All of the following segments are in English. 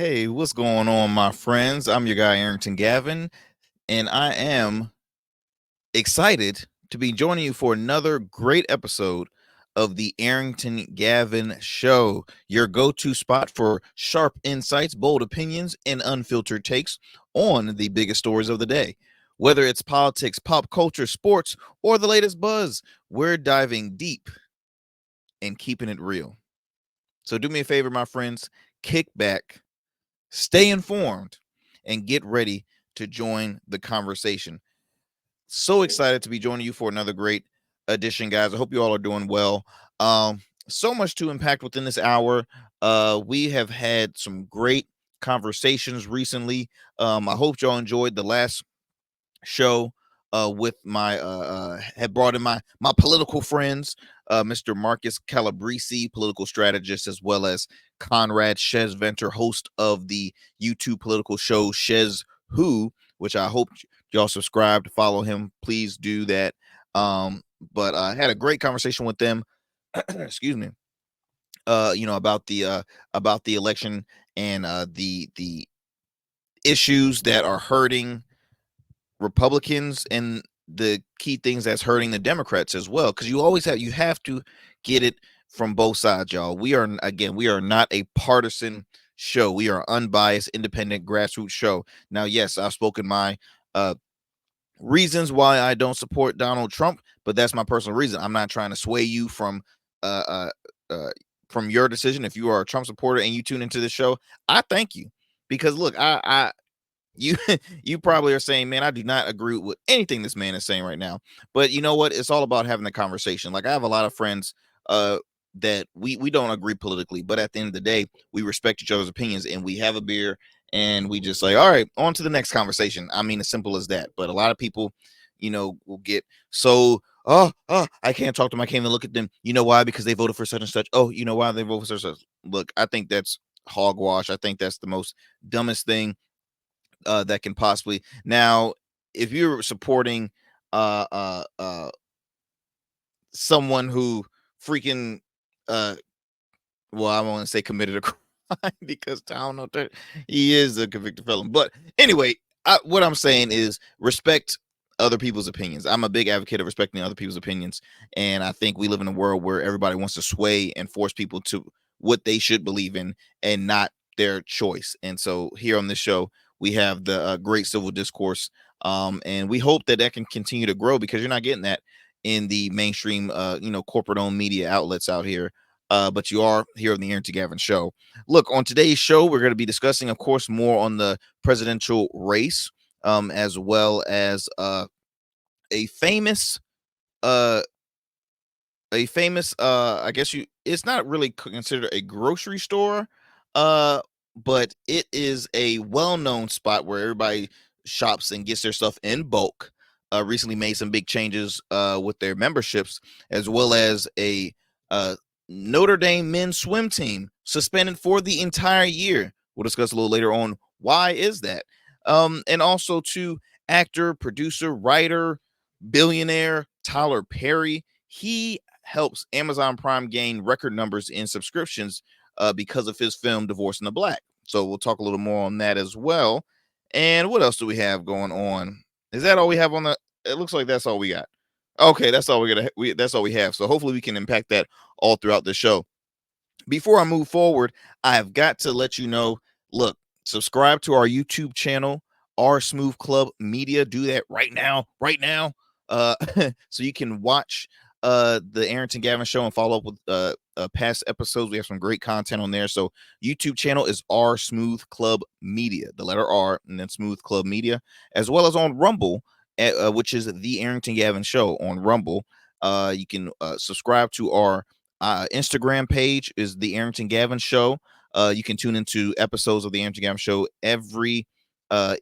Hey, what's going on, my friends? I'm your guy, Arrington Gavin, and I am excited to be joining you for another great episode of the Arrington Gavin Show, your go to spot for sharp insights, bold opinions, and unfiltered takes on the biggest stories of the day. Whether it's politics, pop culture, sports, or the latest buzz, we're diving deep and keeping it real. So, do me a favor, my friends, kick back, stay informed, and get ready to join the conversation. So excited to be joining you for another great edition, guys. I hope you all are doing well. So much to impact within this hour. We have had some great conversations recently. I hope y'all enjoyed the last show with my had brought in my political friends, Mr. Marcus Calabrese, political strategist, as well as Conrad Shezventer, host of the YouTube political show Shez Who, which I hope y'all subscribe to follow him. Please do that. But I had a great conversation with them. Excuse me. About the election and the issues that are hurting Republicans and the key things that's hurting the Democrats as well. Because you have to get it from both sides, y'all. We are not a partisan show. We are unbiased, independent, grassroots show. Now, yes, I've spoken my uh reasons why I don't support Donald Trump, but that's my personal reason. I'm not trying to sway you uh uh from your decision. If you are a Trump supporter and you tune into this show, I thank you. Because look, I you you probably are saying, man, I do not agree with anything this man is saying right now. But you know what? It's all about having a conversation. Like, I have a lot of friends uh that we don't agree politically, but at the end of the day, we respect each other's opinions and we have a beer and we just like, all right, on to the next conversation. I mean, as simple as that. But a lot of people, will get so, I can't talk to them, I can't even look at them. You know why? Because they voted for such and such. Oh, you know why they voted for such and such. Look, I think that's hogwash. I think that's the most dumbest thing that can possibly. Now, if you're supporting uh uh uh someone who freaking uh well, I want to say committed a crime because I don't know that he is a convicted felon. But anyway, what I'm saying is respect other people's opinions. I'm a big advocate of respecting other people's opinions, and I think we live in a world where everybody wants to sway and force people to what they should believe in and not their choice. And so here on this show, we have the great civil discourse, and we hope that can continue to grow because you're not getting that in the mainstream, corporate-owned media outlets out here, but you are here on the Arrington Gavin Show. Look, on today's show, we're going to be discussing, of course, more on the presidential race, as well as a famous, uh, I guess it's not really considered a grocery store, uh, but it is a well-known spot where everybody shops and gets their stuff in bulk. Recently made some big changes with their memberships, as well as a uh, Notre Dame men's swim team suspended for the entire year. We'll discuss a little later on why is that. And also to actor, producer, writer, billionaire Tyler Perry. He helps Amazon Prime gain record numbers in subscriptions because of his film Divorce in the Black. So we'll talk a little more on that as well. And what else do we have going on? Is that all we have on the? It looks like that's all we got. Okay, that's all that's all we have. So hopefully we can impact that all throughout the show. Before I move forward, I have got to let you know. Look, subscribe to our YouTube channel, our Smooth Club Media. Do that right now, right now, uh, so you can watch the Arrington Gavin Show and follow up with past episodes. We have some great content on there. So YouTube channel is R Smooth Club Media, the letter R and then Smooth Club Media, as well as on Rumble, which is the Arrington Gavin Show on Rumble. You can subscribe to our Instagram page is the Arrington Gavin Show. You can tune into episodes of the Arrington Gavin Show every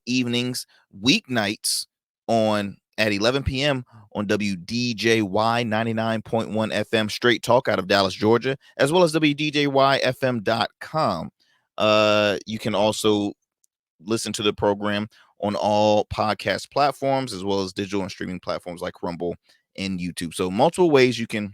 evenings, weeknights on at 11 p.m. on WDJY 99.1 FM Straight Talk out of Dallas, Georgia, as well as WDJYFM.com. You can also listen to the program on all podcast platforms as well as digital and streaming platforms like Rumble and YouTube. So multiple ways you can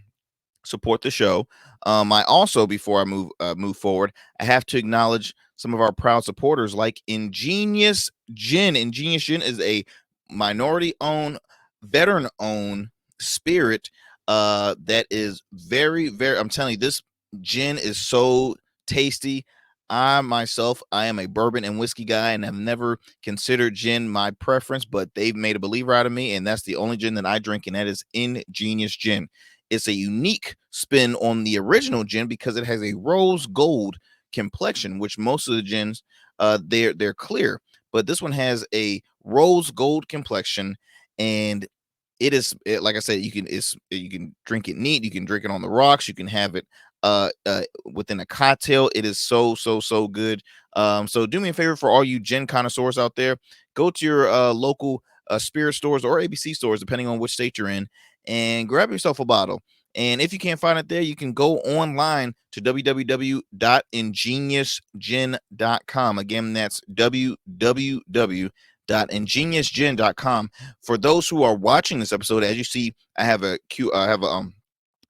support the show. I also, before I move forward, I have to acknowledge some of our proud supporters like Ingenious Gin. Ingenious Gin is a minority owned, veteran owned spirit that is very, very, I'm telling you, this gin is so tasty. I am a bourbon and whiskey guy and have never considered gin my preference, but they've made a believer out of me, and that's the only gin that I drink, and that is Ingenious Gin. It's a unique spin on the original gin because it has a rose gold complexion, which most of the gins they're clear, but this one has a rose gold complexion, and like I said, you can drink it neat, you can drink it on the rocks, you can have it within a cocktail. It is so good. So do me a favor, for all you gin connoisseurs out there, go to your local spirit stores or ABC stores, depending on which state you're in, and grab yourself a bottle. And if you can't find it there, you can go online to www.ingeniousgin.com. Again, that's www.ingeniousgin.com. For those who are watching this episode, as you see, I have a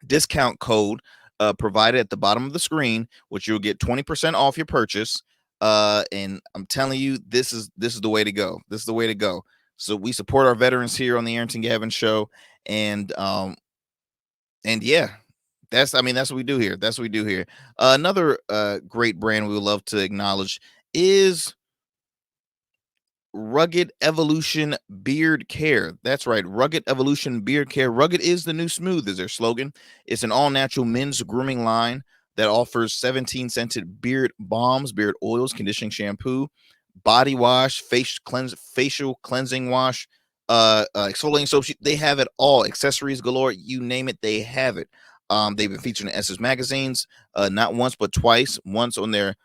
discount code provided at the bottom of the screen, which you'll get 20% off your purchase. And I'm telling you, this is the way to go. This is the way to go. So we support our veterans here on the Arrington Gavin Show, and yeah, that's what we do here. That's what we do here. Another great brand we would love to acknowledge is Rugged Evolution Beard Care. That's right, Rugged Evolution Beard Care. Rugged is the new smooth is their slogan. It's an all-natural men's grooming line that offers 17 scented beard balms, beard oils, conditioning shampoo, body wash, facial cleansing wash, exfoliating soap. They have it all. Accessories galore, you name it, they have it. They've been featured in Essence magazines, not once but twice. Once on their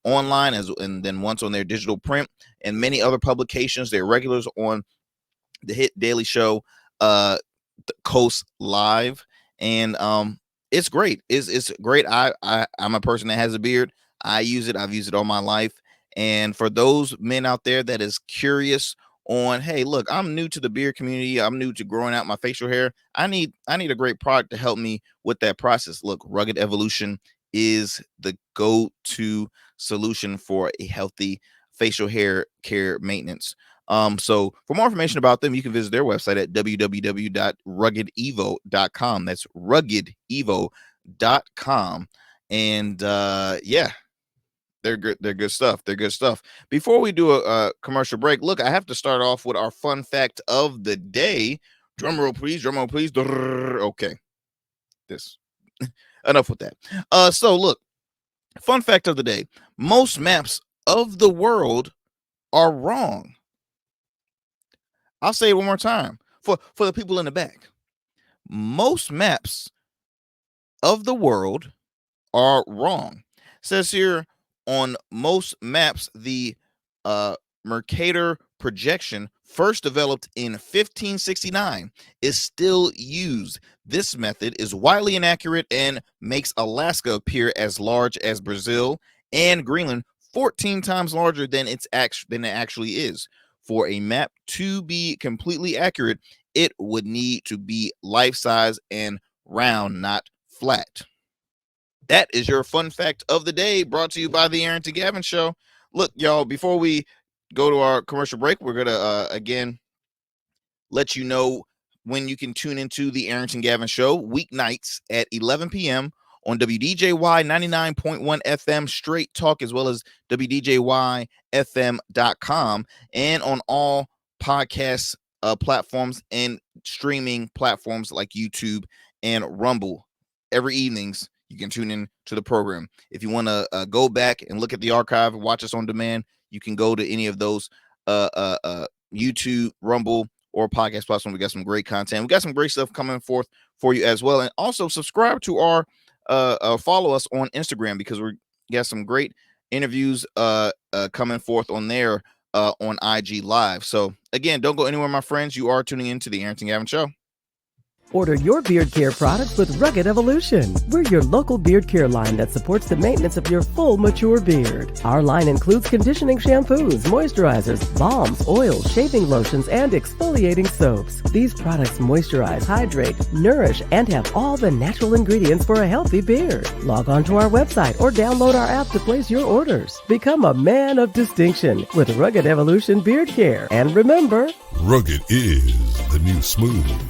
online, and then once on their digital print, and many other publications. They're regulars on the hit daily show Coast Live, and it's great. It's great. I'm a person that has a beard. I use it. I've used it all my life. And for those men out there that is curious on, hey, look, I'm new to the beard community, I'm new to growing out my facial hair, I need a great product to help me with that process. Look, Rugged Evolution is the go-to solution for a healthy facial hair care maintenance. So for more information about them, you can visit their website at www.ruggedevo.com. That's ruggedevo.com. And yeah, they're good. They're good stuff. They're good stuff. Before we do a commercial break, look, I have to start off with our fun fact of the day. Drum roll, please. Drum roll, please. Okay. This enough with that. So look, fun fact of the day. Most maps of the world are wrong. I'll say it one more time for the people in the back. Most maps of the world are wrong. It says here, on most maps, the Mercator projection, first developed in 1569, is still used. This method is widely inaccurate and makes Alaska appear as large as Brazil, and Greenland 14 times larger than it actually is. For a map to be completely accurate, it would need to be life-size and round, not flat. That is your fun fact of the day, brought to you by the Arrington Gavin Show. Look, y'all, before we go to our commercial break, we're going to, again, let you know when you can tune into the Arrington Gavin Show weeknights at 11 p.m. on WDJY 99.1 FM Straight Talk, as well as WDJYFM.com, and on all podcast platforms and streaming platforms like YouTube and Rumble. Every evenings, you can tune in to the program. If you want to go back and look at the archive and watch us on demand, you can go to any of those YouTube, Rumble, or podcast platform. We got some great content. We got some great stuff coming forth for you as well. And also subscribe to our follow us on Instagram, because we got some great interviews coming forth on there on IG Live. So again, don't go anywhere, my friends. You are tuning into the Arrington Gavin Show. Order your beard care products with Rugged Evolution. We're your local beard care line that supports the maintenance of your full, mature beard. Our line includes conditioning shampoos, moisturizers, balms, oils, shaving lotions, and exfoliating soaps. These products moisturize, hydrate, nourish, and have all the natural ingredients for a healthy beard. Log on to our website or download our app to place your orders. Become a man of distinction with Rugged Evolution Beard Care. And remember, rugged is the new smooth.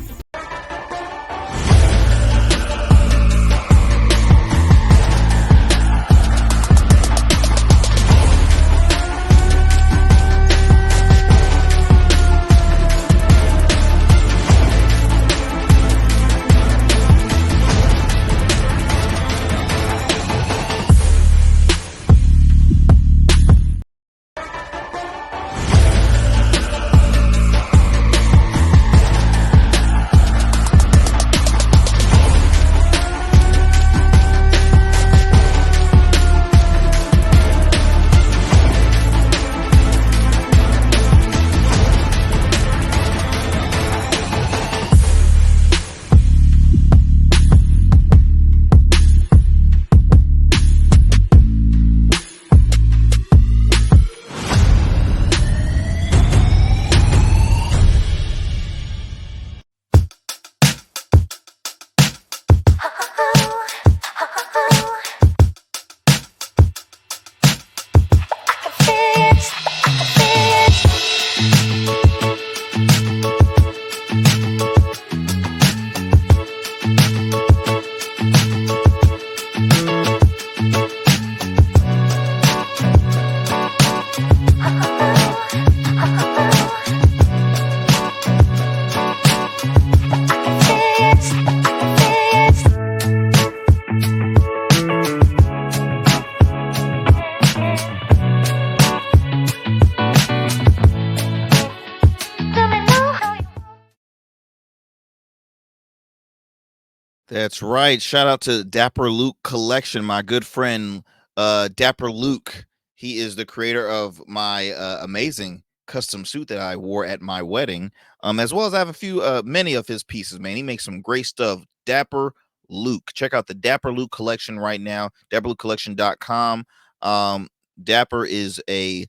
That's right. Shout out to Dapper Luke Collection, my good friend, Dapper Luke. He is the creator of my amazing custom suit that I wore at my wedding. As well as I have a few, many of his pieces, man. He makes some great stuff. Dapper Luke. Check out the Dapper Luke Collection right now, dapperlukecollection.com. Dapper is a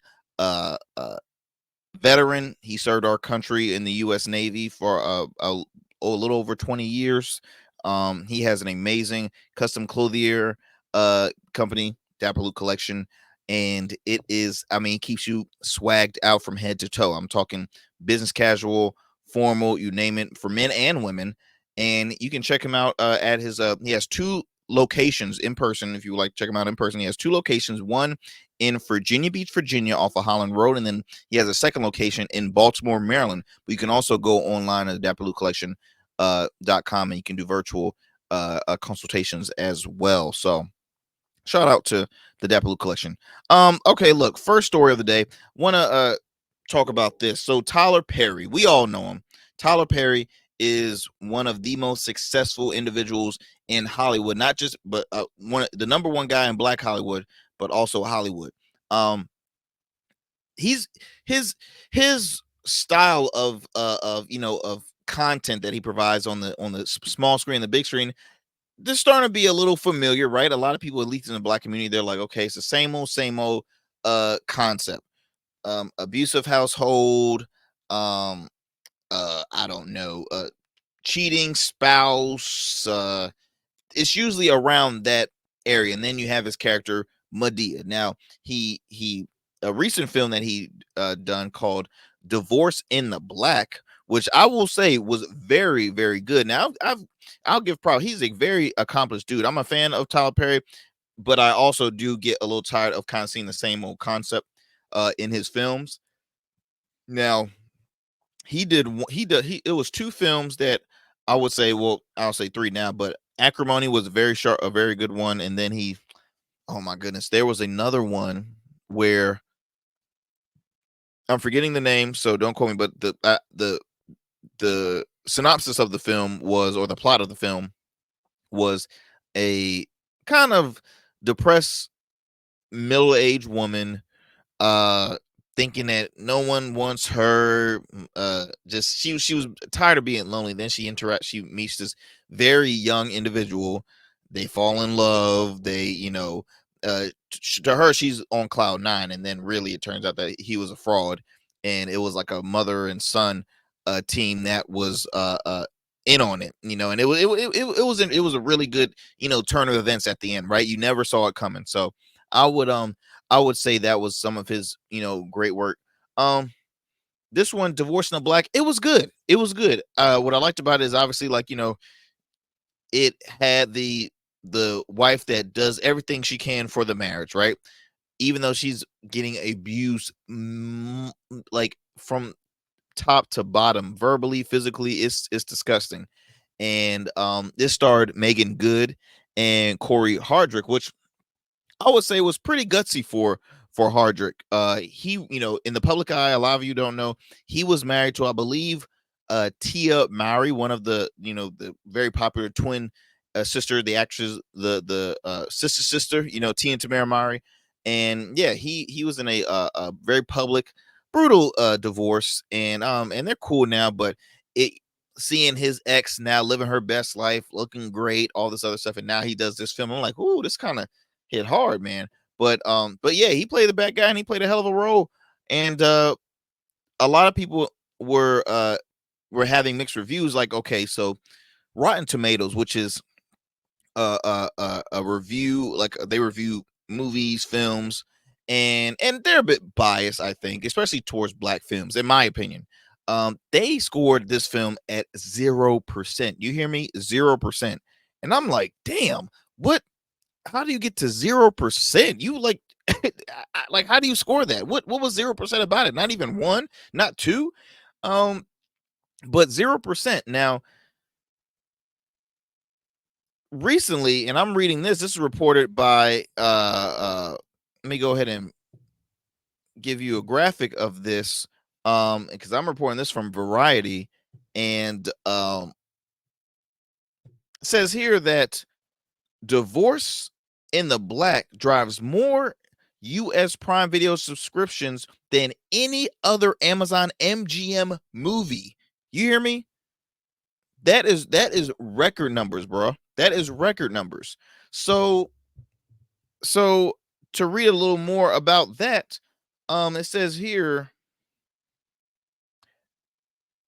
veteran. He served our country in the U.S. Navy for a little over 20 years. He has an amazing custom clothier company, Dapper Luke Collection, and it is, I mean, keeps you swagged out from head to toe. I'm talking business casual, formal, you name it, for men and women. And you can check him out at his he has two locations in person. If you would like to check him out in person, he has two locations, one in Virginia Beach, Virginia, off of Holland Road, and then he has a second location in Baltimore, Maryland. But you can also go online at Dapper Luke Collection .com, and you can do virtual consultations as well. So shout out to the Dapper Luke Collection. Okay, look, first story of the day. Want to talk about this. So Tyler Perry, we all know him. Tyler Perry is one of the most successful individuals in Hollywood, not just but the number one guy in Black Hollywood, but also Hollywood. He's his style of of content that he provides on the small screen, the big screen, they're starting to be a little familiar, right? A lot of people, at least in the Black community, they're like, okay, it's the same old concept. Abusive household, I don't know, cheating spouse, it's usually around that area. And then you have his character Medea. Now, he a recent film that he done called Divorce in the Black, which I will say was very, very good. Now, I'll give proud. He's a very accomplished dude. I'm a fan of Tyler Perry, but I also do get a little tired of kind of seeing the same old concept in his films. Now, it was two films that I would say, well, I'll say three now, but Acrimony was a very good one. And then oh my goodness, there was another one where I'm forgetting the name, so don't quote me, but the synopsis of the film was, or the plot of the film was, a kind of depressed middle-aged woman thinking that no one wants her. Just she was tired of being lonely. Then she meets this very young individual. They fall in love. They, to her, she's on cloud nine, and then really it turns out that he was a fraud, and it was like a mother and son team that was in on it, and it was a really good, turn of events at the end, right? You never saw it coming. So I would I would say that was some of his, great work. Um, this one, Divorce in the Black, it was good. It was good. What I liked about it is obviously, like, it had the wife that does everything she can for the marriage, right? Even though she's getting abused, like from top to bottom, verbally, physically, it's disgusting. And this starred Megan Good and Corey Hardrick, which I would say was pretty gutsy for Hardrick. He, in the public eye, a lot of you don't know, he was married to, I believe, Tia Mowry, one of the, the very popular twin sister, the actress, the sister, Tia and Tamara Mowry. And yeah, he was in a very public, brutal divorce, and they're cool now, but it seeing his ex now living her best life, looking great, all this other stuff, and now he does this film. I'm like, ooh, this kind of hit hard, man. But yeah, he played the bad guy and he played a hell of a role. And a lot of people were having mixed reviews. Like, okay, so Rotten Tomatoes, which is a review, like they review movies, films, and they're a bit biased, I think, especially towards black films, in my opinion. They scored this film at 0%. You hear me? 0%. And I'm like, damn, what? How do you get to 0%? You like, like, how do you score that? What was 0% about it? Not even one, not two, um, but 0%. Now, recently, and I'm reading this. This is reported by. Let me go ahead and give you a graphic of this, because I'm reporting this from Variety, and it says here that Divorce in the Black drives more US Prime Video subscriptions than any other Amazon MGM movie. You hear me? That is record numbers, bro. That is record numbers. So to read a little more about that, it says here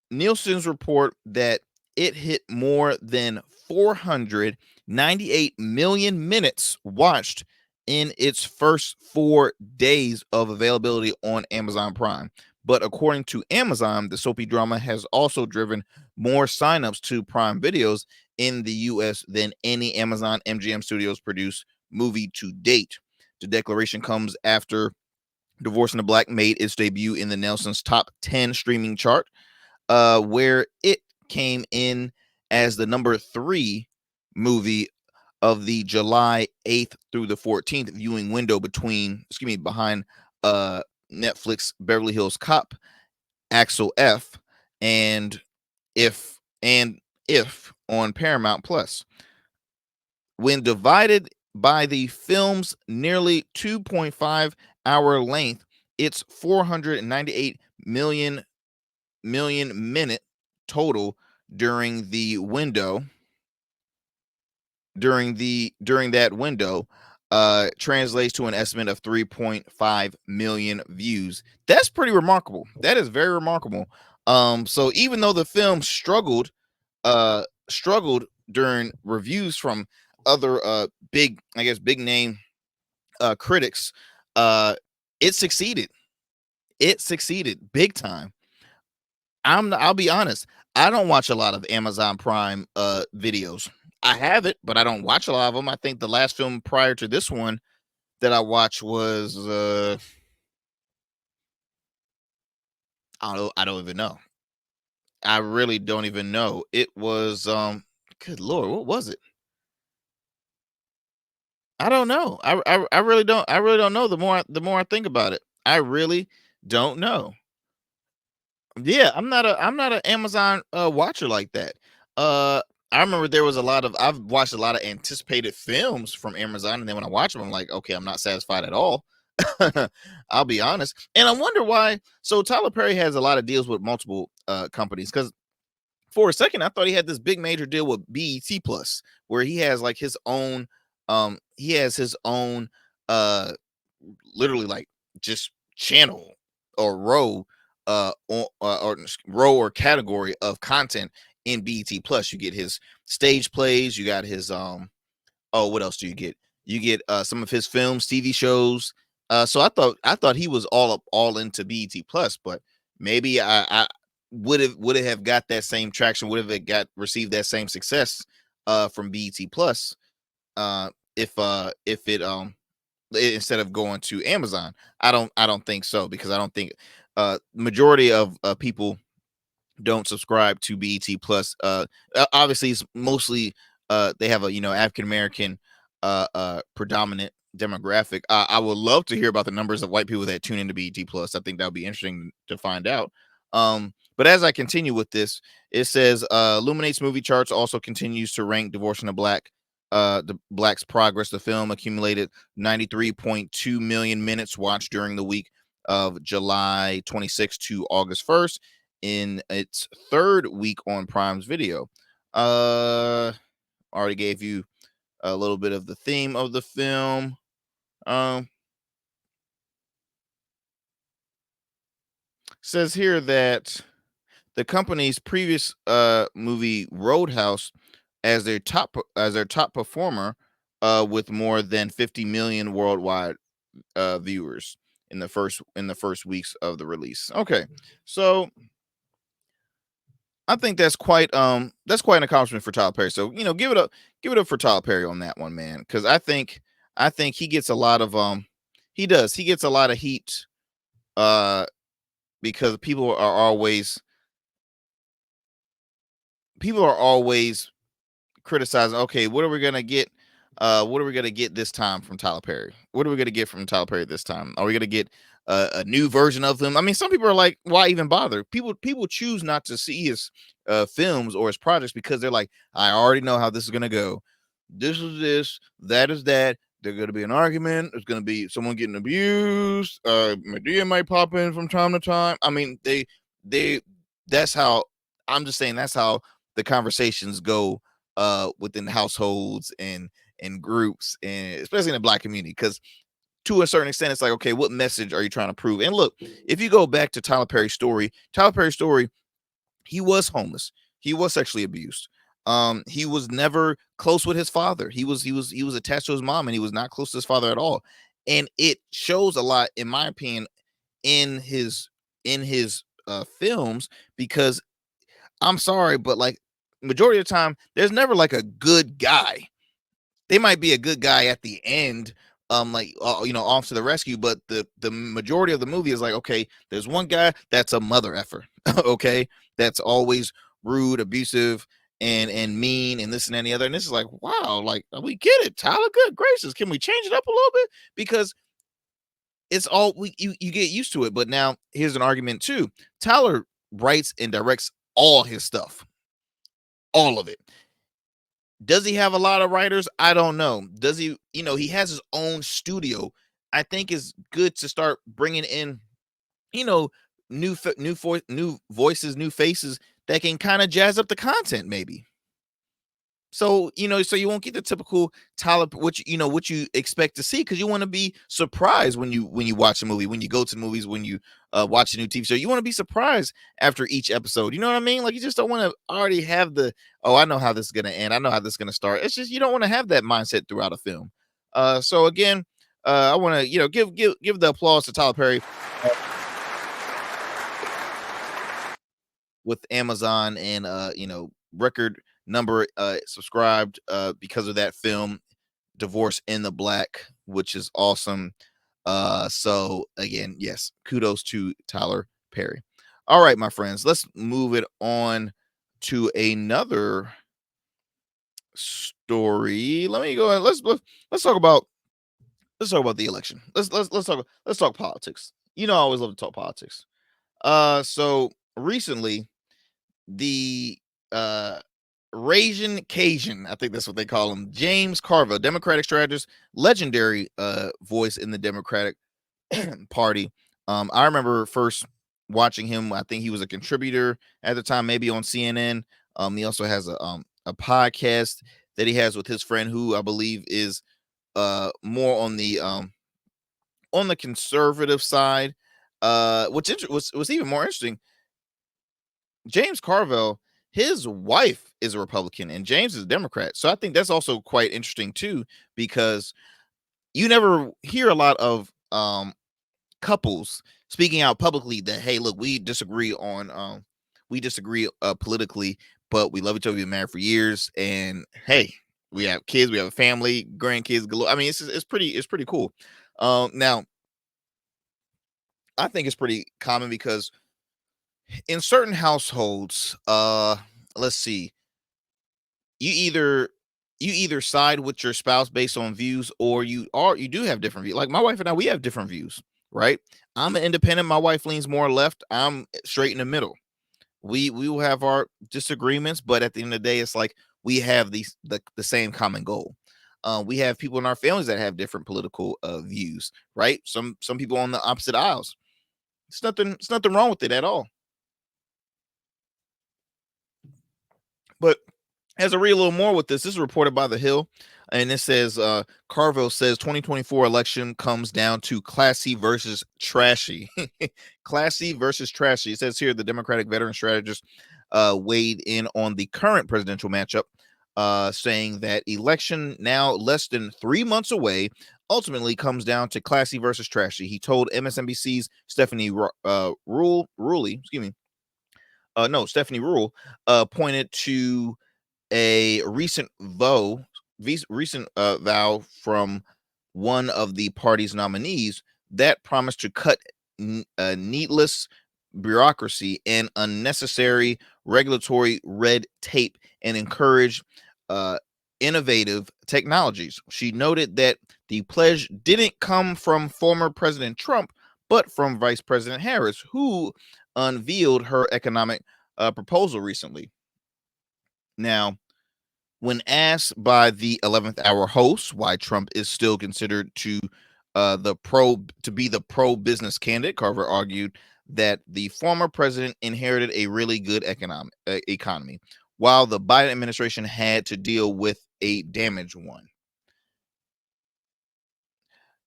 Nielsen's report that it hit more than 498 million minutes watched in its first 4 days of availability on Amazon Prime. But according to Amazon, the soapy drama has also driven more signups to Prime Videos in the US than any Amazon MGM Studios produced movie to date. The declaration comes after Divorce in the Black made its debut in the Nielsen's top 10 streaming chart, where it came in as the number 3 movie of the July 8th through the 14th viewing window behind Netflix Beverly Hills Cop, Axel F, and If on Paramount Plus. When divided by the film's nearly 2.5-hour length, its 498 million minute total during the window during that window translates to an estimate of 3.5 million views. That's pretty remarkable. That is very remarkable. So even though the film struggled during reviews from other big name critics, it succeeded. It succeeded big time. I'll be honest. I don't watch a lot of Amazon Prime videos. I have it, but I don't watch a lot of them. I think the last film prior to this one that I watched was I don't even know. I really don't even know. It was good lord, what was it? I don't know. I really don't know. The more I think about it, I really don't know. Yeah, I'm not an Amazon watcher like that. I remember there was I've watched a lot of anticipated films from Amazon, and then when I watch them, I'm like, okay, I'm not satisfied at all. I'll be honest. And I wonder why. So Tyler Perry has a lot of deals with multiple companies, because for a second I thought he had this big major deal with BET Plus, where he has like his own he has his own uh literally like just channel or row or row or category of content in BET Plus. You get his stage plays, you got his oh, what else do you get? You get some of his films, TV shows. So I thought he was all into BET Plus, but maybe I would it have got that same traction, would have it got received that same success from BET Plus if it instead of going to Amazon. I don't think so, because I don't think majority of people don't subscribe to BET Plus. Obviously, it's mostly they have a African American predominant demographic. I would love to hear about the numbers of white people that tune into BET Plus. I think that would be interesting to find out. But as I continue with this, it says Illuminate's movie charts also continues to rank Divorce in the Black's Progress. The film accumulated 93.2 million minutes watched during the week of July 26th to August 1st in its third week on Prime's Video. Already gave you a little bit of the theme of the film. Says here that the company's previous movie Roadhouse as their top performer with more than 50 million worldwide viewers in the first weeks of the release. Okay, so I think that's quite an accomplishment for Tyler Perry. So give it up for Tyler Perry on that one, man, because I think he gets a lot of he gets a lot of heat uh because people are always criticizing, okay, what are we gonna get? What are we gonna get this time from Tyler Perry? What are we gonna get from Tyler Perry this time? Are we gonna get a new version of them? I mean, some people are like, why even bother? People choose not to see his films or his projects because they're like, I already know how this is gonna go. This is this, that is that. There's gonna be an argument. There's gonna be someone getting abused. Medea might pop in from time to time. I mean, they. That's how. I'm just saying that's how the conversations go within households and groups, and especially in the Black community, because to a certain extent it's like, okay, what message are you trying to prove? And look, if you go back to Tyler Perry's story, he was homeless, he was sexually abused, he was never close with his father, he was attached to his mom, and he was not close to his father at all. And it shows a lot, in my opinion, in his films, because I'm sorry, but like majority of the time, there's never like a good guy. They might be a good guy at the end, like off to the rescue, but the majority of the movie is like, okay, there's one guy that's a mother effer, okay, that's always rude, abusive, and mean, and this and any other. And this is like, wow, like we get it, Tyler. Good gracious, can we change it up a little bit? Because it's all you get used to it. But now here's an argument too. Tyler writes and directs all his stuff, all of it. Does he have a lot of writers? I don't know. Does he? He has his own studio. I think it's good to start bringing in, new voices, new faces that can kind of jazz up the content, maybe. So so you won't get the typical Tyler, what you expect to see, because you want to be surprised when you watch a movie, when you go to the movies, when you watch a new TV show. You want to be surprised after each episode. You know what I mean? Like, you just don't want to already have the, oh, I know how this is gonna end, I know how this is gonna start. It's just, you don't want to have that mindset throughout a film. So again, I want to give the applause to Tyler Perry with Amazon, and record number subscribed because of that film Divorce in the Black, which is awesome. So again, yes, kudos to Tyler Perry. All right, my friends, let's move it on to another story. Let me go ahead. Let's talk about the election. Let's talk politics. I always love to talk politics. So recently, the Ragin' Cajun, I think that's what they call him, James Carville, Democratic strategist, legendary voice in the Democratic party. I remember first watching him. I think he was a contributor at the time, maybe on CNN. He also has a podcast that he has with his friend, who I believe is more on the conservative side. Was even more interesting. James Carville, his wife is a Republican and James is a Democrat. So I think that's also quite interesting too, because you never hear a lot of couples speaking out publicly that, hey, look, we disagree politically, but we love each other, we've been married for years, and hey, we have kids, we have a family, grandkids galore. I mean, it's pretty cool. Now I think it's pretty common because in certain households, let's see, you either side with your spouse based on views, or you do have different views. Like my wife and I, we have different views, right? I'm an independent, my wife leans more left, I'm straight in the middle. We will have our disagreements, but at the end of the day, it's like we have the same common goal. We have people in our families that have different political views, right? Some people on the opposite aisles. It's nothing wrong with it at all. But as I read a little more with this is reported by The Hill, and it says Carville says 2024 election comes down to classy versus trashy. Classy versus trashy. It says here the Democratic veteran strategist weighed in on the current presidential matchup, saying that election now less than 3 months away ultimately comes down to classy versus trashy. He told MSNBC's Stephanie Rule pointed to a recent vow from one of the party's nominees that promised to cut needless bureaucracy and unnecessary regulatory red tape and encourage uh, innovative technologies. She noted that the pledge didn't come from former President Trump, but from Vice President Harris, who unveiled her economic proposal recently. Now, when asked by the 11th hour host why Trump is still considered to be the pro business candidate, Carver argued that the former president inherited a really good economy, while the Biden administration had to deal with a damaged one.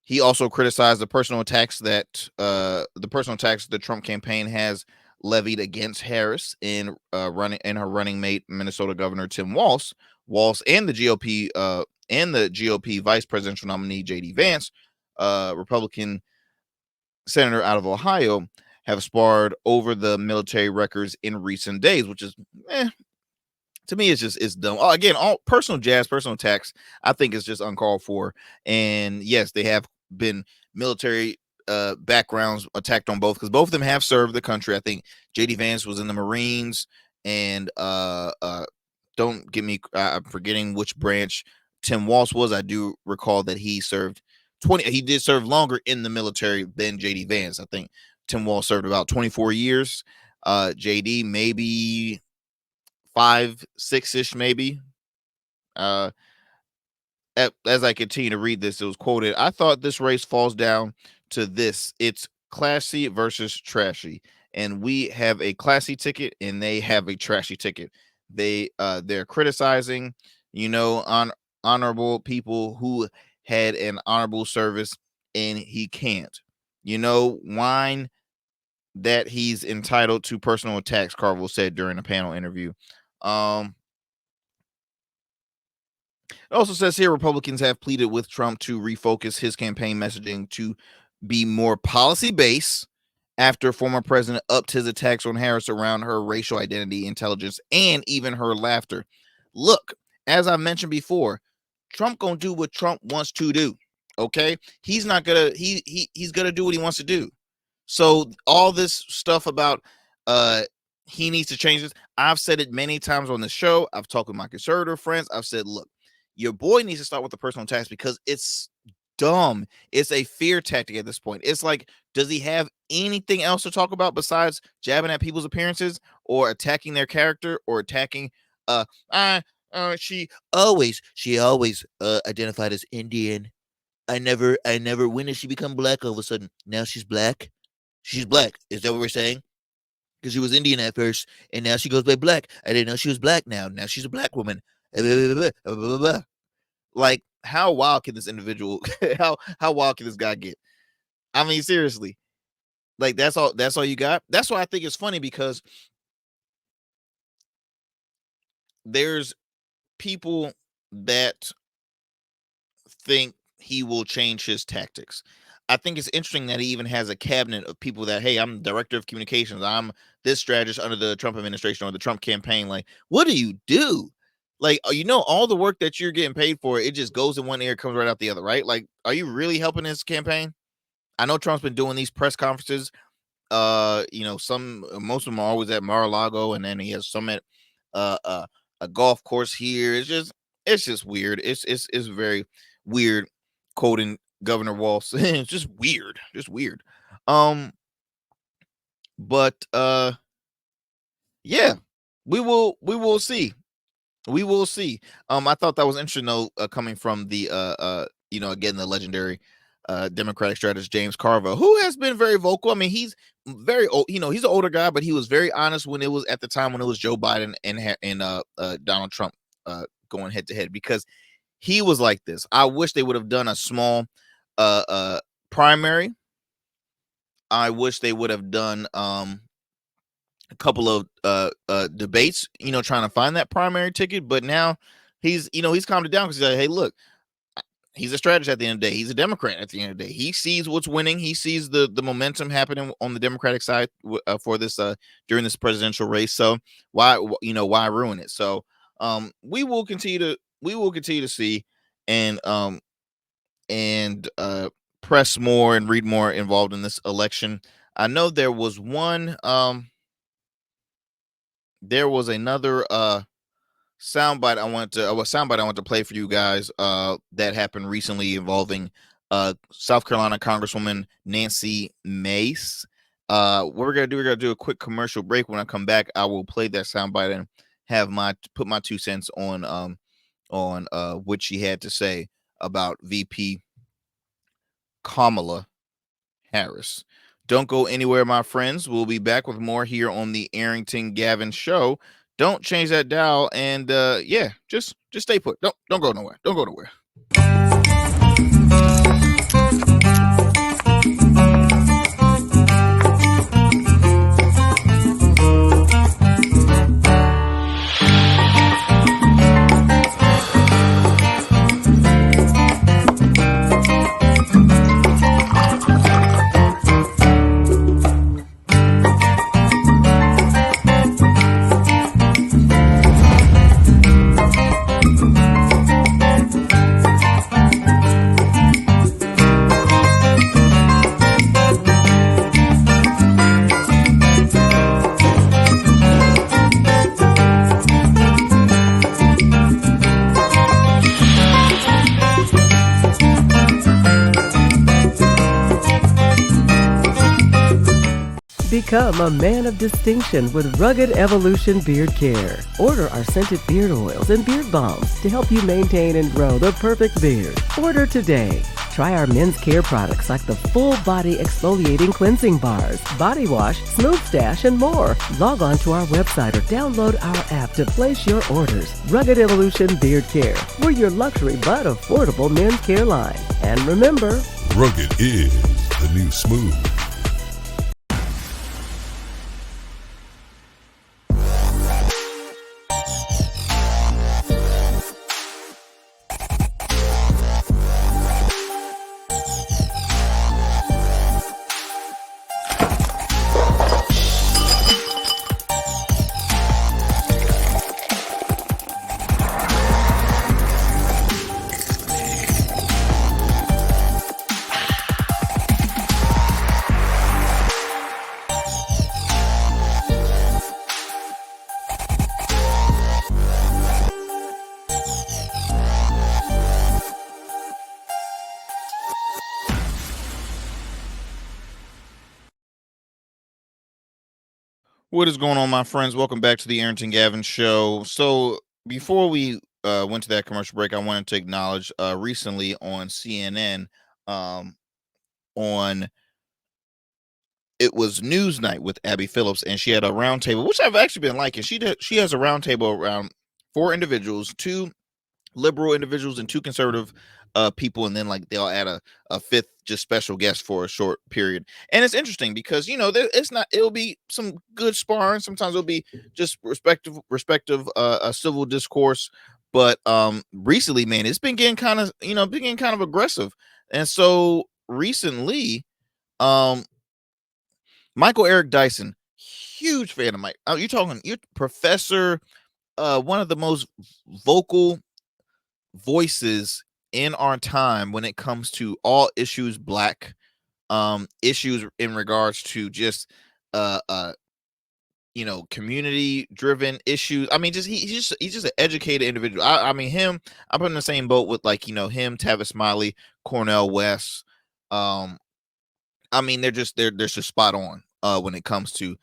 He also criticized the personal attacks the Trump campaign has levied against Harris in her running mate Minnesota Governor Tim Walz, and the GOP vice presidential nominee JD Vance, Republican senator out of Ohio, have sparred over the military records in recent days, which is to me, it's dumb. Oh, again, all personal attacks, I think is just uncalled for. And yes, they have been military backgrounds attacked on both, because both of them have served the country. I think JD Vance was in the Marines, and don't get me, I'm forgetting which branch Tim Walz was. I do recall that he did serve longer in the military than JD Vance. I think Tim Walz served about 24 years. JD maybe 5, 6-ish, maybe. Uh, as I continue to read this, it was quoted, "I thought this race falls down to this. It's classy versus trashy. And we have a classy ticket and they have a trashy ticket. They're criticizing, honorable people who had an honorable service, and he can't. Whine that he's entitled to personal attacks," Carville said during a panel interview. Um, It also says here Republicans have pleaded with Trump to refocus his campaign messaging to be more policy based after former president upped his attacks on Harris around her racial identity, intelligence, and even her laughter. Look, as I mentioned before, Trump gonna do what Trump wants to do. Okay, he's not gonna he's gonna do what he wants to do. So all this stuff about he needs to change this. I've said it many times on the show. I've talked with my conservative friends. I've said, look, your boy needs to start with the personal attacks because it's dumb. It's a fear tactic at this point. It's like, does he have anything else to talk about besides jabbing at people's appearances or attacking their character or attacking she always identified as Indian. I never. When did she become black all of a sudden? Now she's black. She's black. Is that what we're saying? Because she was Indian at first, and now she goes by black. I didn't know she was black. Now she's a black woman. Like, how wild can this individual? How wild can this guy get? I mean, seriously. Like, that's all. That's all you got. That's why I think it's funny, because there's people that think he will change his tactics. I think it's interesting that he even has a cabinet of people that, hey, I'm director of communications. I'm this strategist under the Trump administration or the Trump campaign. Like, what do you do? Like, all the work that you're getting paid for, it just goes in one ear, comes right out the other, right? Like, are you really helping his campaign? I know Trump's been doing these press conferences. Most of them are always at Mar-a-Lago, and then he has some at uh, uh, a golf course here. It's just weird. It's very weird quoting Governor Walz. It's just weird. Um, but yeah, we will see. We will see. I thought that was interesting though, coming from the again, the legendary Democratic strategist James Carville, who has been very vocal. I mean, he's very old, he's an older guy, but he was very honest when it was at the time when it was Joe Biden and Donald Trump going head to head, because he was like this. I wish they would have done a small primary. I wish they would have done a couple of debates, trying to find that primary ticket. But now he's calmed it down, because he's like, hey, look, he's a strategist at the end of the day. He's a Democrat at the end of the day. He sees what's winning. He sees the momentum happening on the Democratic side for this during this presidential race. So why ruin it? So we will continue to see and press more and read more involved in this election. I know there was another soundbite I want to play for you guys that happened recently involving South Carolina Congresswoman Nancy Mace. What we're gonna do a quick commercial break. When I come back, I will play that soundbite and put my 2 cents on what she had to say about VP Kamala Harris. Don't go anywhere, my friends. We'll be back with more here on the Arrington Gavin Show. Don't change that dial, and just stay put. Don't go nowhere. Don't go nowhere. Become a man of distinction with Rugged Evolution Beard Care. Order our scented beard oils and beard balms to help you maintain and grow the perfect beard. Order today. Try our men's care products like the full body exfoliating cleansing bars, body wash, smooth stash, and more. Log on to our website or download our app to place your orders. Rugged Evolution Beard Care. We're your luxury but affordable men's care line. And remember, Rugged is the new smooth. What is going on, my friends? Welcome back to the Arrington Gavin Show. So before we went to that commercial break, I wanted to acknowledge recently on CNN, on it was Newsnight with Abby Phillips, and she had a roundtable, which I've actually been liking. She has a roundtable around 4 individuals, 2 liberal individuals and 2 conservative people, and then like they'll add a 5th just special guest for a short period. And it's interesting because it'll be some good sparring, sometimes it'll be just respective civil discourse, but recently, man, it's been getting kind of aggressive. And so recently, Michael Eric Dyson, huge fan of Mike. You're Professor, one of the most vocal voices in our time when it comes to all issues Black, issues in regards to just community driven issues. I mean, he's just an educated individual. I mean, I'm in the same boat with him, Tavis Smiley, Cornel West. I mean, they're just spot on when it comes to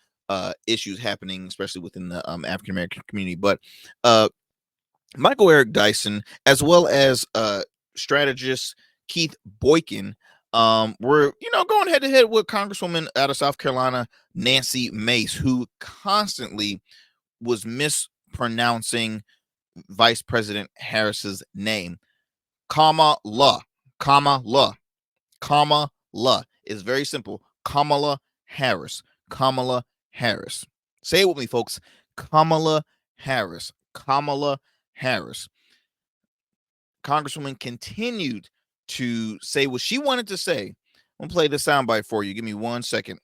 issues happening, especially within the African American community. But Michael Eric Dyson, as well as strategist Keith Boykin, were going head to head with Congresswoman out of South Carolina, Nancy Mace, who constantly was mispronouncing Vice President Harris's name. Kamala. It's very simple. Kamala Harris. Say it with me, folks. Kamala Harris. Congresswoman continued to say what she wanted to say. I'm gonna play the soundbite for you. Give me 1 second.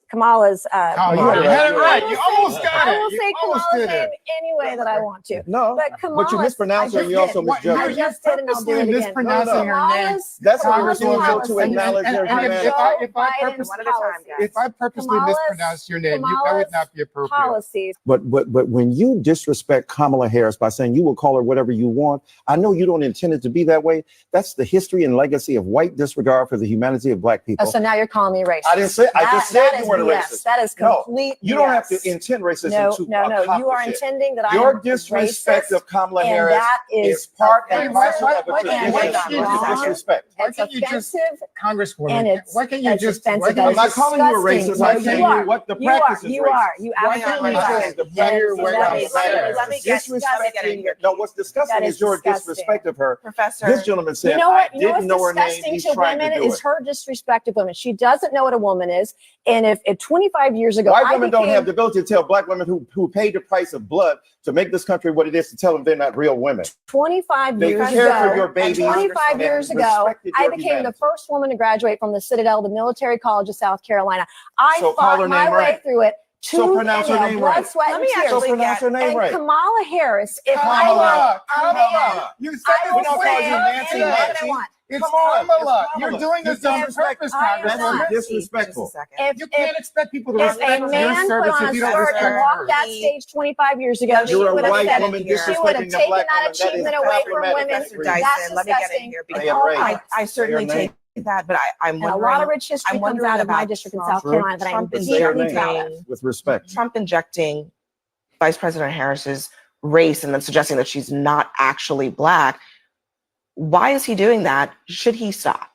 Kamala's. You had it right. You almost got it. I will say Kamala's name any way that I want to. No, but you mispronounced her and you also misjudged her. I just did, and I'll do it again. Mispronouncing her name. That's what we're doing to acknowledge her humanity. If I purposely mispronounce your name, that would not be appropriate. Policies. But when you disrespect Kamala Harris by saying you will call her whatever you want, I know you don't intend it to be that way. That's the history and legacy of white disregard for the humanity of Black people. Oh, so now you're calling me racist. I didn't say. I just said you weren't racist. That is complete. You don't have to intend racism. No. You are intending that your disrespect of Kamala Harris is part and parcel of a disrespect. It's offensive, Congresswoman. Why can't you just? I'm not calling you a racist. I'm saying what the practice is. You are. You absolutely are. No, what's disgusting is your disrespect of her. Professor, this gentleman said, I didn't know her name. He's trying to do it. Is her disrespect of women. She doesn't know what a woman is. And if 25 years ago, white women don't have the ability to tell Black women who paid the price of blood to make this country what it is, to tell them they're not real women. 25 years ago, I became the first woman to graduate from the Citadel, the military college of South Carolina. I fought my way through it. So pronounce her name right. Let me actually pronounce her name right. Kamala Harris. If Kamala. You said we don't call you Nancy Mace. It's Kamala. You're doing this on purpose, Congresswoman. Disrespectful. You can't expect people to respect your service if you don't respect her. Walked that stage 25 years ago, she would have taken that achievement away from women. That's disgusting. Let me get in here because I certainly take that, but I'm wondering. A lot of rich history comes out of my district in South Carolina that I'm deeply proud of. With respect, Trump injecting Vice President Harris's race and then suggesting that she's not actually Black. Why is he doing that? Should he stop?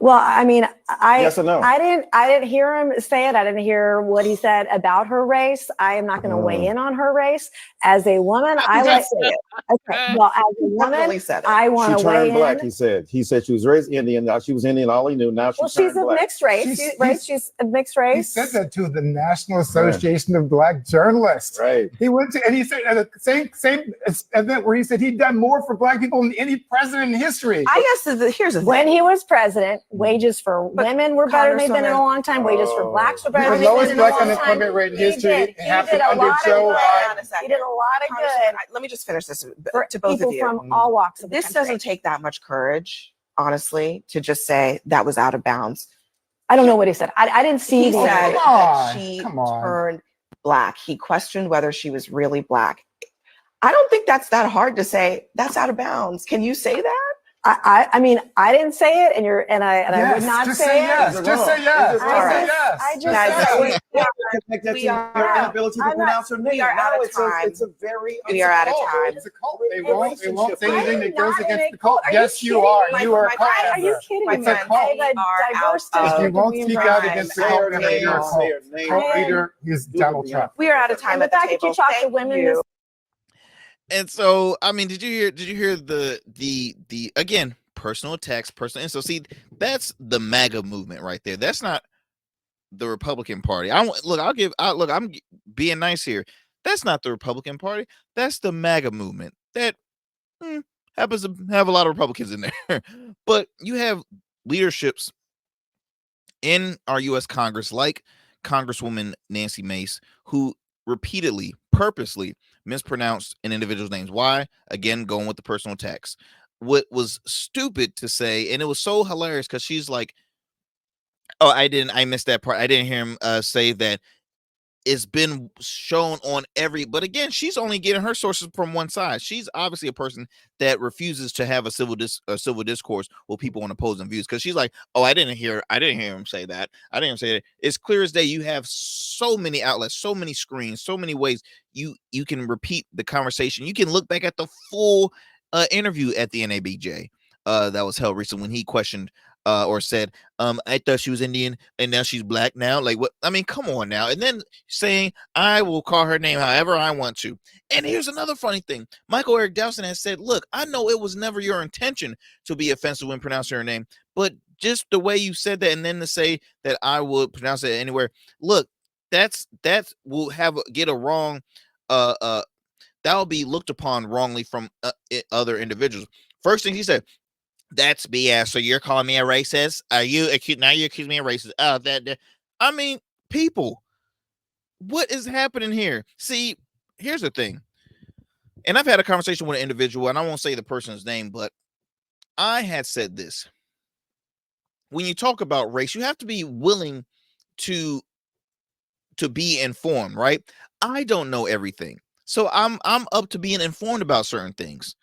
Well, I mean, yes or no? I didn't hear him say it. I didn't hear what he said about her race. I am not going to weigh in on her race. As a woman, I would say it. Okay. Well, as a woman, I want to weigh in. She turned Black. He said she was raised Indian. Now she was Indian. All he knew. Now she's a mixed race. She's a mixed race. He said that to the National Association of Black Journalists. Right. He went to, and he said at the same event where he said he'd done more for Black people than any president in history. I guess here's the thing. When he was president, wages for women were better than they've been in a long time. Wages for Blacks were better than they've been in a long time. The lowest Black unemployment rate in history happened under Joe Biden. He did a lot of good. Let me just finish this for to both of you. From all walks of the country. Doesn't take that much courage, honestly, to just say that was out of bounds. I don't know what he said. I didn't see he said that she turned black. He questioned whether she was really black. I don't think that's that hard to say. That's out of bounds. Can you say that? I mean, I didn't say it, and I would not just say it. Yes. Just say yes. We are out of time. We are out of time. It's a cult. They won't say anything that goes against the cult. Yes, you are. You are a cult member. Are you kidding me? It's a cult. If you won't speak out against the cult member, you're a cult. Cult leader is Donald Trump. We are out of time at the table. The fact that you talk to women. And so, I mean, did you hear the again, personal attacks, personal, and so see, that's the MAGA movement right there. That's not the Republican Party. I'm being nice here. That's not the Republican Party. That's the MAGA movement that happens to have a lot of Republicans in there. But you have leaderships in our U.S. Congress, like Congresswoman Nancy Mace, who repeatedly, purposely mispronounced an individual's names. Why? Again, going with the personal attacks. What was stupid to say, and it was so hilarious because she's like, oh, I missed that part. I didn't hear him say that it's been shown on but again, she's only getting her sources from one side. She's obviously a person that refuses to have a civil discourse with people on opposing views, because she's like, oh, I didn't hear him say that. I didn't say that. It's clear as day. You have so many outlets, so many screens, so many ways you can repeat the conversation. You can look back at the full interview at the NABJ that was held recently when he questioned or said, I thought she was Indian and now she's black now. Like, what? I mean, come on now. And then saying, I will call her name however I want to. And here's another funny thing. Michael Eric Dowson has said, look, I know it was never your intention to be offensive when pronouncing her name, but just the way you said that, and then to say that I would pronounce it anywhere. Look, that will get a wrong, that will be looked upon wrongly from other individuals. First thing he said, that's BS. So you're calling me a racist? Are you now you accuse me of racist? Oh, I mean, people, what is happening here? See, here's the thing. And I've had a conversation with an individual, and I won't say the person's name, but I had said this. When you talk about race, you have to be willing to be informed, right? I don't know everything. So I'm up to being informed about certain things.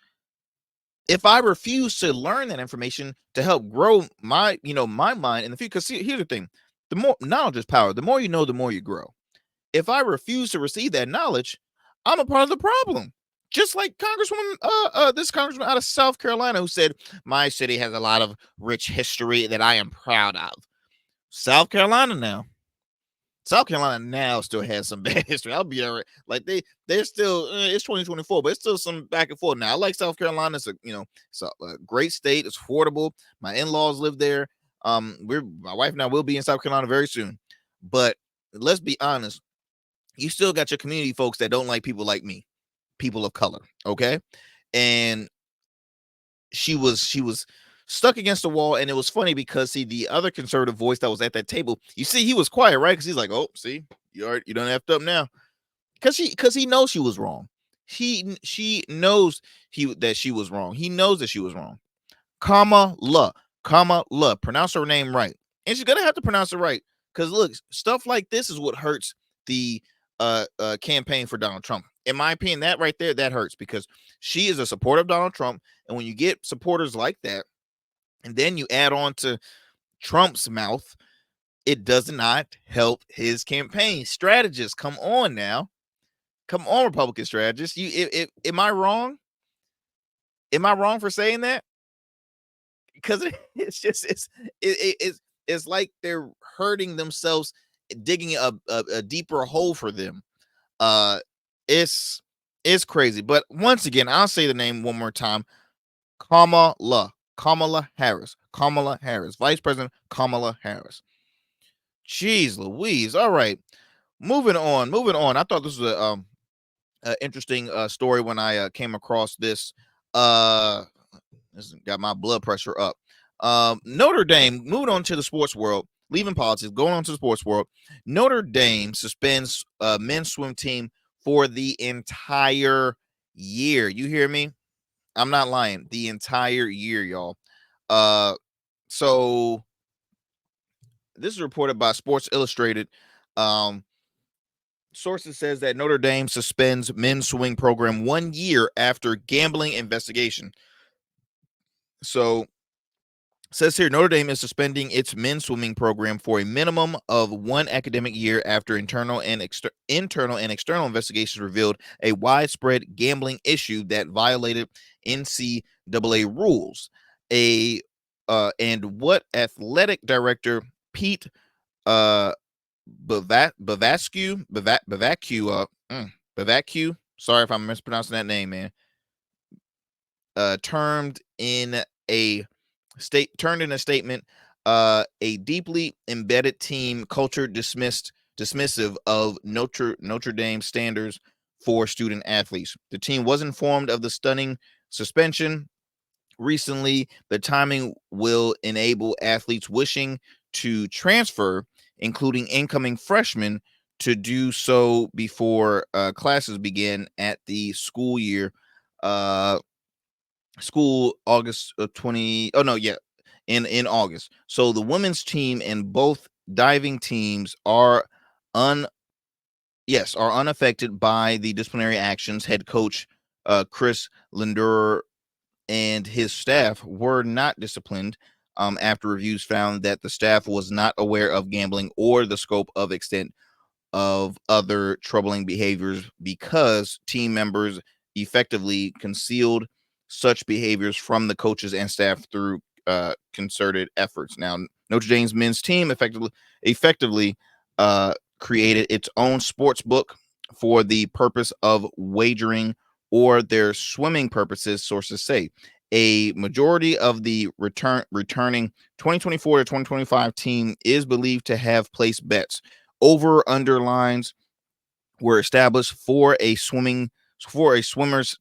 If I refuse to learn that information to help grow my mind in the future, because here's the thing, the more knowledge is power. The more you know, the more you grow. If I refuse to receive that knowledge, I'm a part of the problem. Just like this congressman out of South Carolina who said, my city has a lot of rich history that I am proud of. South Carolina now still has some bad history. I'll be all right. Like they're still, it's 2024, but it's still some back and forth. Now I like South Carolina. It's a great state. It's affordable. My in-laws live there. My wife and I will be in South Carolina very soon. But let's be honest, you still got your community folks that don't like people like me, people of color. Okay. And she was stuck against the wall, and it was funny because the other conservative voice that was at that table, you see, he was quiet, right? Because he's like, oh, see, you don't effed up now, because he knows she was wrong. She knows that she was wrong. He knows that she was wrong. Kamala, pronounce her name right, and she's gonna have to pronounce it right, because look, stuff like this is what hurts the campaign for Donald Trump. In my opinion, that right there, that hurts, because she is a supporter of Donald Trump, and when you get supporters like that, and then you add on to Trump's mouth, it does not help his campaign. Strategists, come on now. Come on, Republican strategists. Am I wrong? Am I wrong for saying that? Because it's like they're hurting themselves, digging a deeper hole for them. It's crazy. But once again, I'll say the name one more time. Kamala Harris, Vice President Kamala Harris. Jeez Louise. All right. Moving on. I thought this was a interesting story when I came across this. This got my blood pressure up. Notre Dame, moving on to the sports world, leaving politics, going on to the sports world. Notre Dame suspends men's swim team for the entire year. You hear me? I'm not lying. The entire year, y'all. So this is reported by Sports Illustrated. sources says that Notre Dame suspends men's swimming program 1 year after gambling investigation. So says here Notre Dame is suspending its men's swimming program for a minimum of 1 academic year after internal and external investigations revealed a widespread gambling issue that violated NCAA rules. And what athletic director Pete Bavaccu, sorry if I'm mispronouncing that name, man, turned in a statement, a deeply embedded team culture dismissive of Notre Dame standards for student athletes. The team was informed of the stunning suspension recently. The timing will enable athletes wishing to transfer, including incoming freshmen, to do so before classes begin at the school year. August 20. Oh no, yeah, in August. So the women's team and both diving teams are unaffected by the disciplinary actions. Head coach Chris Linderer and his staff were not disciplined after reviews found that the staff was not aware of gambling or the scope of extent of other troubling behaviors because team members effectively concealed such behaviors from the coaches and staff through concerted efforts. Now, Notre Dame's men's team effectively created its own sports book for the purpose of wagering or their swimming purposes, sources say. A majority of the returning 2024 to 2025 team is believed to have placed bets. Over/under lines were established for a swimmer's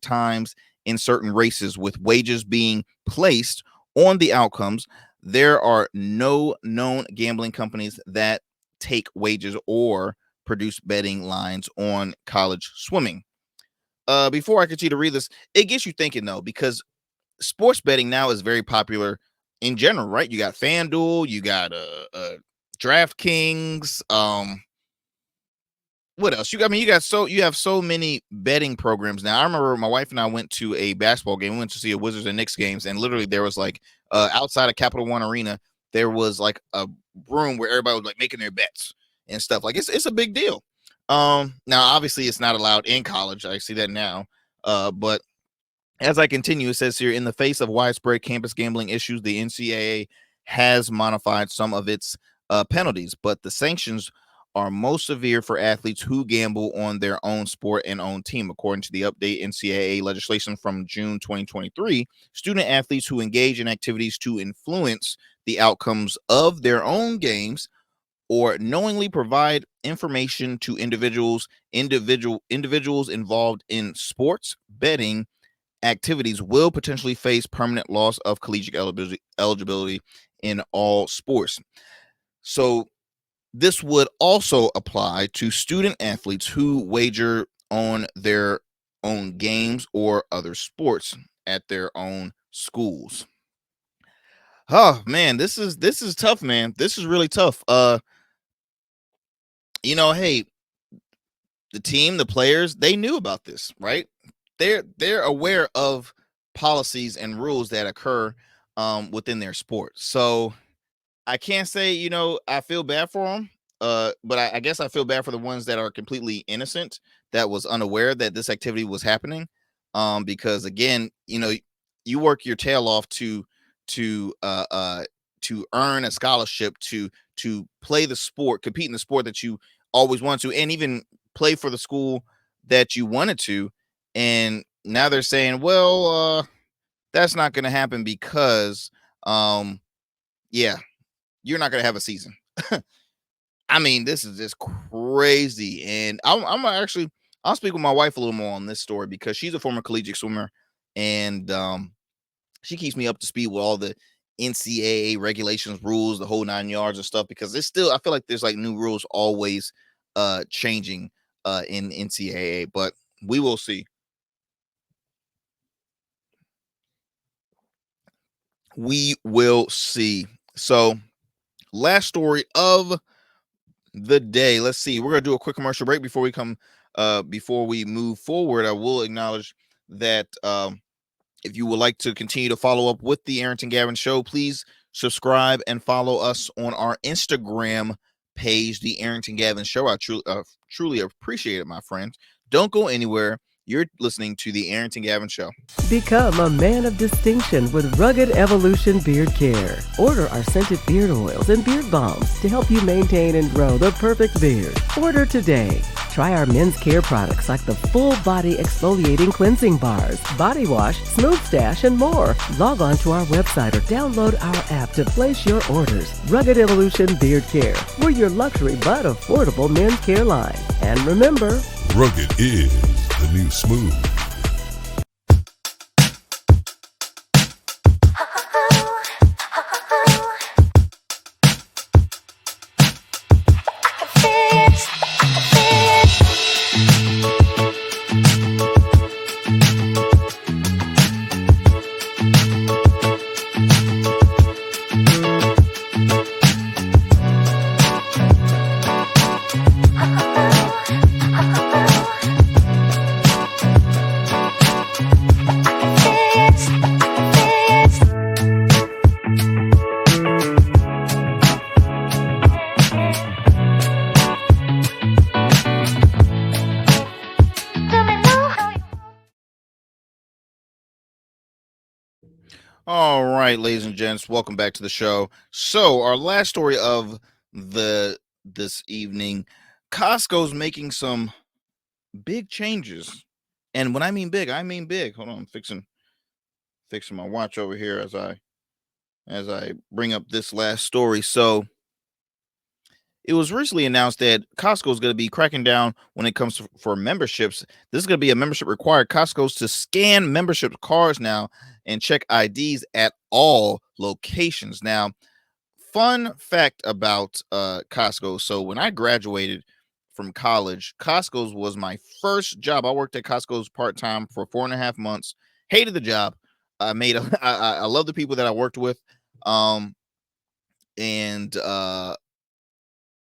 times in certain races, with wagers being placed on the outcomes. There are no known gambling companies that take wagers or produce betting lines on college swimming. Before I continue to read this, it gets you thinking though, because sports betting now is very popular in general, right? You got FanDuel, you got DraftKings, what else? You have so many betting programs now. I remember my wife and I went to a basketball game. We went to see a Wizards and Knicks games, and literally there was like outside of Capital One Arena, there was like a room where everybody was like making their bets and stuff. Like it's a big deal. Now obviously it's not allowed in college. I see that now. But as I continue, it says here, in the face of widespread campus gambling issues, the NCAA has modified some of its penalties, but the sanctions are most severe for athletes who gamble on their own sport and own team. According to the update NCAA legislation from June 2023, student athletes who engage in activities to influence the outcomes of their own games or knowingly provide information to individuals involved in sports betting activities will potentially face permanent loss of collegiate eligibility in all sports. So this would also apply to student athletes who wager on their own games or other sports at their own schools. Oh man, this is tough, man. This is really tough. Hey, the team, the players, they knew about this, right? They're aware of policies and rules that occur within their sport. So I can't say, I feel bad for them. But I guess I feel bad for the ones that are completely innocent, that was unaware that this activity was happening. Because again, you work your tail off to earn a scholarship to play the sport, compete in the sport that you always want to, and even play for the school that you wanted to. And now they're saying, well, that's not going to happen because, yeah, you're not going to have a season. I mean, this is just crazy. And I'll speak with my wife a little more on this story because she's a former collegiate swimmer, and she keeps me up to speed with all the NCAA regulations, rules, the whole 9 yards and stuff, because I feel like there's like new rules always changing in NCAA, but we will see. We will see. So last story of the day. Let's see. We're gonna do a quick commercial break before we move forward. I will acknowledge that if you would like to continue to follow up with the Arrington Gavin Show, please subscribe and follow us on our Instagram page, the Arrington Gavin Show. I truly appreciate it, my friends. Don't go anywhere. You're listening to the Arrington Gavin Show. Become a man of distinction with Rugged Evolution Beard Care. Order our scented beard oils and beard balms to help you maintain and grow the perfect beard. Order today. Try our men's care products like the full body exfoliating cleansing bars, body wash, smooth stash, and more. Log on to our website or download our app to place your orders. Rugged Evolution Beard Care. We're your luxury but affordable men's care line. And remember, Rugged is the new smooth. All right, ladies and gents, welcome back to the show. So, our last story of this evening, Costco's making some big changes. And when I mean big, I mean big. Hold on, I'm fixing my watch over here as I bring up this last story. So, it was recently announced that Costco is going to be cracking down when it comes for memberships. This is going to be a membership required. Costco's to scan membership cards now and check IDs at all locations. Now, fun fact about Costco. So when I graduated from college, Costco's was my first job. I worked at Costco's part-time for 4.5 months. Hated the job. I love the people that I worked with.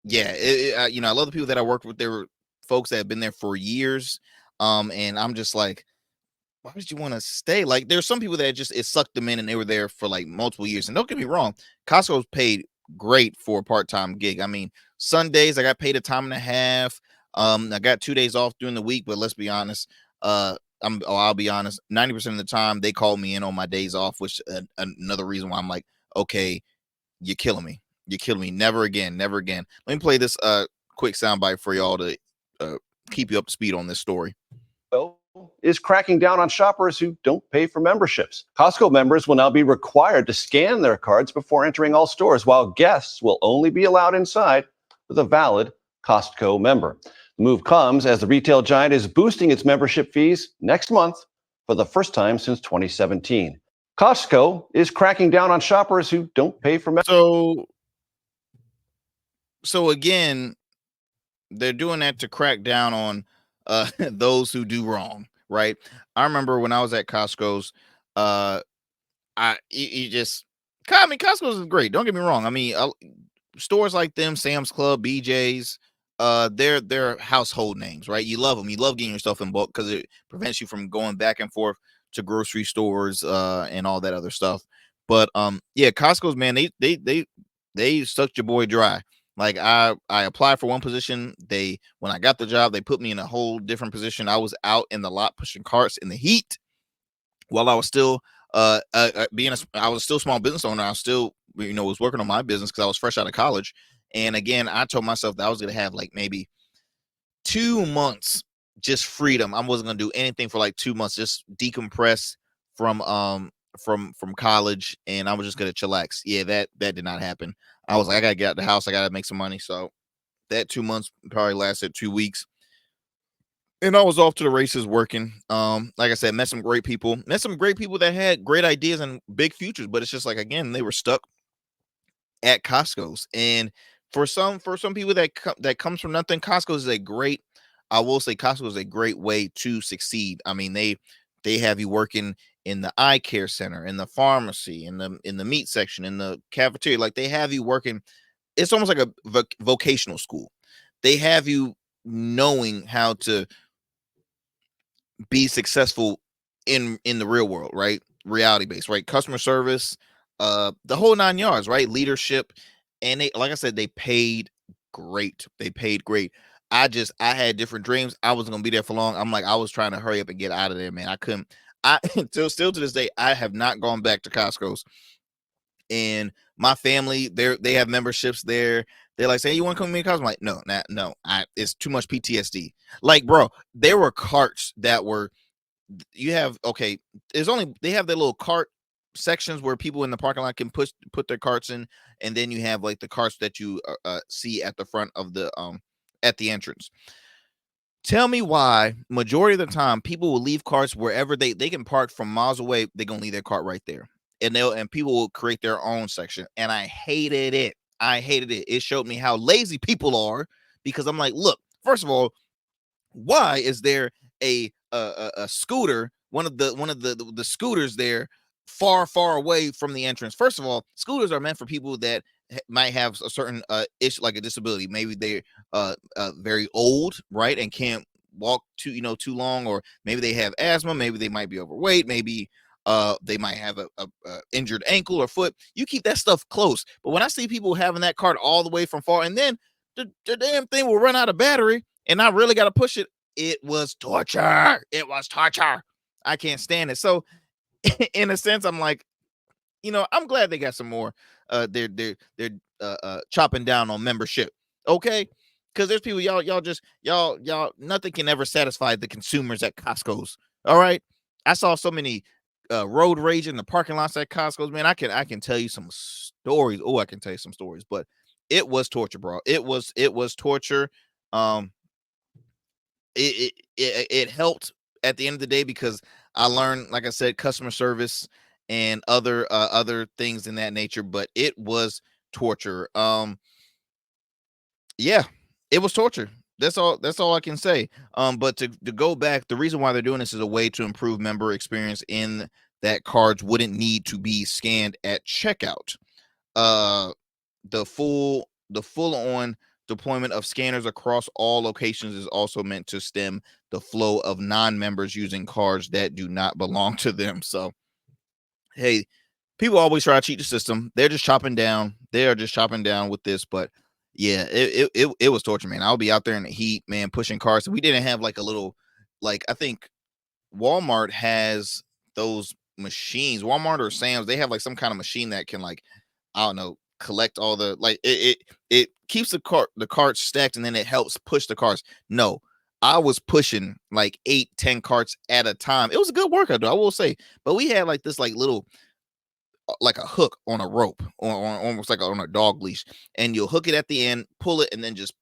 Yeah, I love the people that I worked with. There were folks that have been there for years. And I'm just like, why would you want to stay? Like, there's some people that it sucked them in and they were there for like multiple years. And don't get me wrong, Costco's paid great for a part-time gig. I mean, Sundays I got paid a time and a half. I got 2 days off during the week, but let's be honest. I'll be honest, 90% of the time they call me in on my days off, which another reason why I'm like, okay, you're killing me. You're killing me. Never again. Never again. Let me play this quick soundbite for y'all to keep you up to speed on this story. Is cracking down on shoppers who don't pay for memberships. Costco members will now be required to scan their cards before entering all stores, while guests will only be allowed inside with a valid Costco member. The move comes as the retail giant is boosting its membership fees next month for the first time since 2017. Costco is cracking down on shoppers who don't pay for memberships. So again, they're doing that to crack down on those who do wrong, right? I remember when I was at Costco's, Costco's is great. Don't get me wrong. I mean, stores like them, Sam's Club, BJ's, they're household names, right? You love them. You love getting your stuff in bulk because it prevents you from going back and forth to grocery stores and all that other stuff. But yeah, Costco's, man, they sucked your boy dry. Like I applied for one position. When I got the job, they put me in a whole different position. I was out in the lot pushing carts in the heat while I was still I was still a small business owner. I was still, was working on my business because I was fresh out of college. And again, I told myself that I was going to have like maybe 2 months just freedom. I wasn't going to do anything for like 2 months, just decompress from college, and I was just going to chillax. Yeah, that did not happen. I was like, I got to get out the house. I got to make some money. So that 2 months probably lasted 2 weeks. And I was off to the races working. Like I said, met some great people that had great ideas and big futures, but it's just like, again, they were stuck at Costco's. And for some people that comes from nothing, Costco's is I will say Costco is a great way to succeed. I mean, they have you working in the eye care center, in the pharmacy, in the meat section, in the cafeteria. Like, they have you working it's almost like a vocational school. They have you knowing how to be successful in the real world, right? Reality based, right? Customer service, the whole 9 yards, right? Leadership, and they, like I said, they paid great. They paid great. I had different dreams. I wasn't gonna be there for long. I'm like, I was trying to hurry up and get out of there, man. I couldn't. I still to this day, I have not gone back to Costco's. And my family, they have memberships there. They're like, say, you want to come to me to Costco? I'm like, no, no. It's too much PTSD. Like, bro, there were carts that were, you have, okay, they have their little cart sections where people in the parking lot can put their carts in, and then you have like the carts that you see at the front of the at the entrance. Tell me why majority of the time people will leave carts wherever they can park from miles away. They're gonna leave their cart right there, and people will create their own section. And I hated it. It showed me how lazy people are, because I'm like, look, first of all, why is there a scooter, one of the scooters there far away from the entrance? First of all, scooters are meant for people that might have a certain issue, like a disability. Maybe they're very old, right, and can't walk too long, or maybe they have asthma, maybe they might be overweight, maybe they might have a injured ankle or foot. You keep that stuff close. But when I see people having that cart all the way from far, and then the damn thing will run out of battery, and I really got to push it. It was torture. I can't stand it. So in a sense, I'm like, I'm glad they got some more. They're chopping down on membership. Okay. Because there's people, y'all, nothing can ever satisfy the consumers at Costco's. All right. I saw so many road rage in the parking lots at Costco's, man. I can tell you some stories. Oh, I can tell you some stories, but it was torture, bro. It was torture. It helped at the end of the day, because I learned, like I said, customer service and other things in that nature, but it was torture. Yeah, it was torture. That's all I can say. But to go back, the reason why they're doing this is a way to improve member experience, in that cards wouldn't need to be scanned at checkout. The full on deployment of scanners across all locations is also meant to stem the flow of non-members using cards that do not belong to them. So, hey, people always try to cheat the system. They're just chopping down. They are just chopping down with this. But yeah, it was torture, man. I'll be out there in the heat, man, pushing cars. We didn't have like a little, like, I think Walmart has those machines. Walmart or Sam's, they have like some kind of machine that can, like, I don't know, collect all the, like, it keeps the carts stacked, and then it helps push the cars. No, I was pushing like 8-10 carts at a time. It was a good workout, though, I will say. But we had like this like little, like a hook on a rope, or almost like on a dog leash, and you'll hook it at the end, pull it, and then just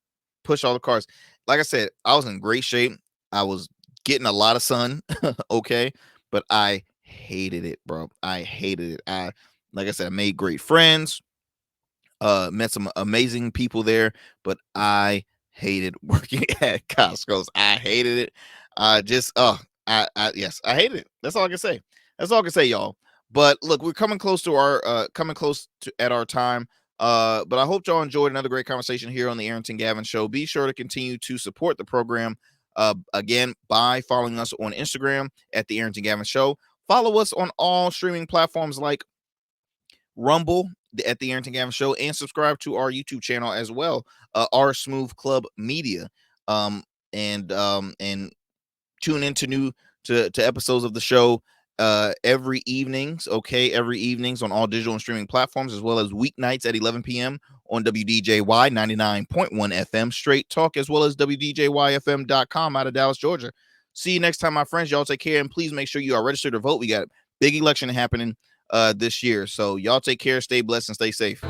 push all the cars. Like I said, I was in great shape. I was getting a lot of sun. Okay, but I hated it, bro. I hated it. Like I said, I made great friends, met some amazing people there, but I hated working at Costco's. I hated it. Yes, I hated it. That's all I can say. That's all I can say, y'all. But look, we're coming close to our time. But I hope y'all enjoyed another great conversation here on the Arrington Gavin Show. Be sure to continue to support the program, again, by following us on Instagram at the Arrington Gavin Show. Follow us on all streaming platforms like Rumble at the Arrington Gavin Show, and subscribe to our YouTube channel as well, our Smooth Club Media. And tune into episodes of the show every evenings on all digital and streaming platforms, as well as weeknights at 11 p.m. on WDJY 99.1 FM Straight Talk, as well as WDJYFM.com out of Dallas, Georgia. See you next time, my friends. Y'all take care, and please make sure you are registered to vote. We got a big election happening this year, so y'all take care, stay blessed, and stay safe.